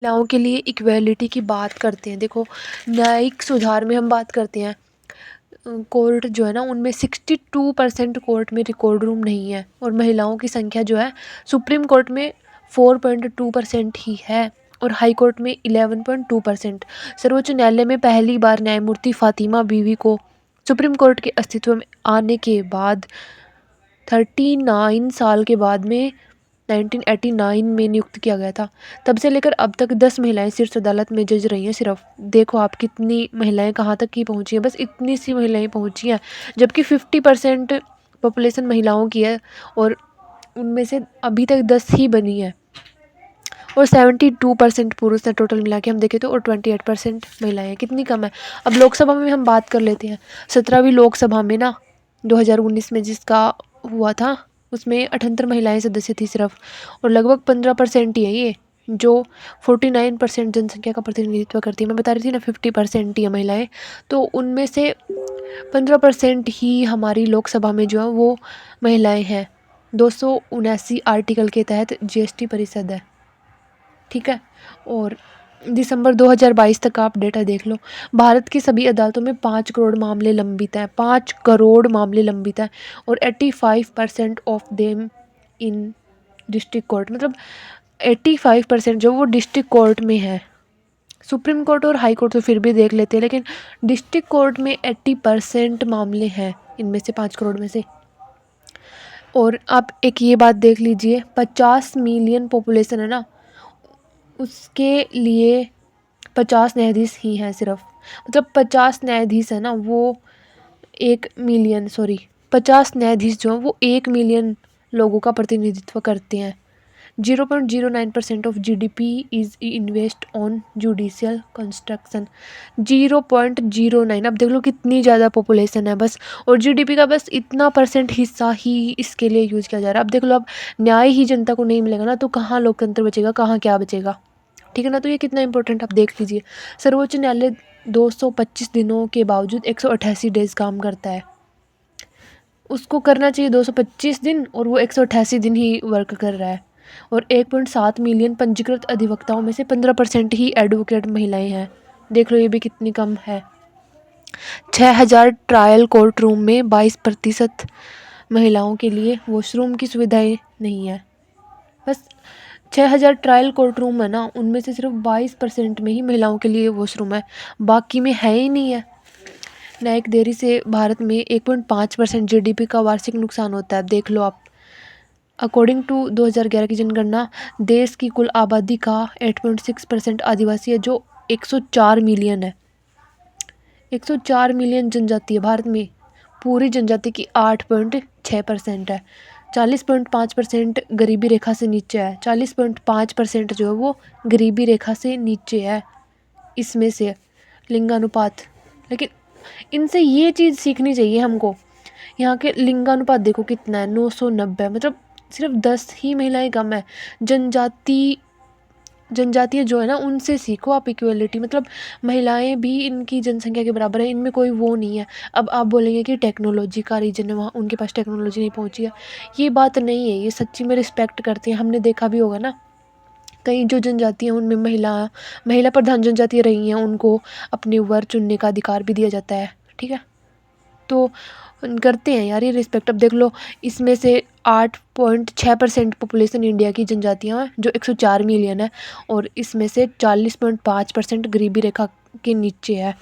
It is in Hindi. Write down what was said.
महिलाओं के लिए इक्वेलिटी की बात करते हैं। देखो, न्यायिक सुधार में हम बात करते हैं। कोर्ट जो है ना, उनमें 62% कोर्ट में रिकॉर्ड रूम नहीं है, और महिलाओं की संख्या जो है सुप्रीम कोर्ट में 4.2% ही है, और हाई कोर्ट में 11.2%। सर्वोच्च न्यायालय में पहली बार न्यायमूर्ति फातिमा बीवी को सुप्रीम कोर्ट के अस्तित्व में आने के बाद 39 साल के बाद में 1989 में नियुक्त किया गया था। तब से लेकर अब तक 10 महिलाएं शीर्ष अदालत में जज रही हैं सिर्फ। देखो आप कितनी महिलाएं कहाँ तक की पहुँची हैं, बस इतनी सी महिलाएं पहुँची हैं, जबकि 50% पॉपुलेशन महिलाओं की है, और उनमें से अभी तक 10 ही बनी है, और 72% पुरुष है टोटल मिला के हम देखें तो, और 28% महिलाएं हैं। कितनी कम है। अब लोकसभा में हम बात कर लेते हैं। 17वीं लोकसभा में ना 2019 में जिसका हुआ था, उसमें 78 महिलाएं सदस्य थी सिर्फ, और लगभग 15% ही है ये, जो 49% जनसंख्या का प्रतिनिधित्व करती है। मैं बता रही थी ना 50% ही है महिलाएं, तो उनमें से 15% ही हमारी लोकसभा में जो है वो महिलाएं हैं। 279 आर्टिकल के तहत जीएसटी परिषद है, ठीक है। और दिसंबर 2022 तक आप डेटा देख लो, भारत की सभी अदालतों में 5 करोड़ मामले लंबित हैं, 5 करोड़ मामले लंबित हैं, और 85% of them in district court. मतलब 85% जो वो डिस्ट्रिक्ट कोर्ट में है। सुप्रीम कोर्ट और हाई कोर्ट तो फिर भी देख लेते हैं, लेकिन डिस्ट्रिक्ट कोर्ट में 80% मामले हैं इनमें से, 5 करोड़ में से। और आप एक ये बात देख लीजिए, 50 मिलियन पॉपुलेशन है ना, उसके लिए 50 न्यायाधीश ही हैं सिर्फ। मतलब 50 न्यायाधीश है ना, वो 50 न्यायाधीश जो हैं वो 1 मिलियन लोगों का प्रतिनिधित्व करते हैं। 0.09% of GDP is invest on judicial construction. 0.09। अब देख लो कितनी ज़्यादा पॉपुलेशन है बस, और जीडीपी का बस इतना % हिस्सा ही इसके लिए यूज़ किया जा रहा है। अब देख लो, अब न्याय ही जनता को नहीं मिलेगा ना, तो कहाँ लोकतंत्र बचेगा, कहाँ क्या बचेगा, ठीक है ना। तो ये कितना इंपॉर्टेंट आप देख लीजिए। सर्वोच्च न्यायालय 225 दिनों के बावजूद 188 डेज काम करता है। उसको करना चाहिए 225 दिन, और वो 188 दिन ही वर्क कर रहा है। और 1.7 मिलियन पंजीकृत अधिवक्ताओं में से 15% ही एडवोकेट महिलाएं हैं। देख लो ये भी कितनी कम है। 6000 ट्रायल कोर्ट रूम में 22% महिलाओं के लिए वॉशरूम की सुविधाएं नहीं है। बस 6000 ट्रायल कोर्ट रूम है ना, उनमें से सिर्फ 22% में ही महिलाओं के लिए वॉशरूम है, बाकी में है ही नहीं है। न्यायिक देरी से भारत में 1.5% जीडीपी का वार्षिक नुकसान होता है। देख लो आप। अकॉर्डिंग टू 2011 की जनगणना, देश की कुल आबादी का 8.6% आदिवासी है, जो 104 मिलियन है। 104 मिलियन जनजाति है भारत में। पूरी जनजाति की 8.6% है। 40.5% गरीबी रेखा से नीचे है। 40.5% जो है वो गरीबी रेखा से नीचे है। इसमें से लिंगानुपात, लेकिन इनसे ये चीज़ सीखनी चाहिए हमको। यहाँ के लिंगानुपात देखो कितना है, 990। मतलब सिर्फ 10 ही महिलाएं कम है। जनजातीय जो है ना, उनसे सीखो आप इक्वलिटी। मतलब महिलाएं भी इनकी जनसंख्या के बराबर है, इनमें कोई वो नहीं है। अब आप बोलेंगे कि टेक्नोलॉजी का रीजन है, वहाँ उनके पास टेक्नोलॉजी नहीं पहुँची है। ये बात नहीं है, ये सच्ची में रिस्पेक्ट करते हैं। हमने देखा भी होगा ना, कई जो जनजातियाँ उनमें महिला प्रधान जनजातियाँ रही हैं, उनको अपने वर चुनने का अधिकार भी दिया जाता है, ठीक है। तो करते हैं यार ये रिस्पेक्ट। अब देख लो, इसमें से 8.6% पॉपुलेशन इंडिया की जनजातियाँ हैं, जो 104 मिलियन है, और इसमें से 40.5% गरीबी रेखा के नीचे है।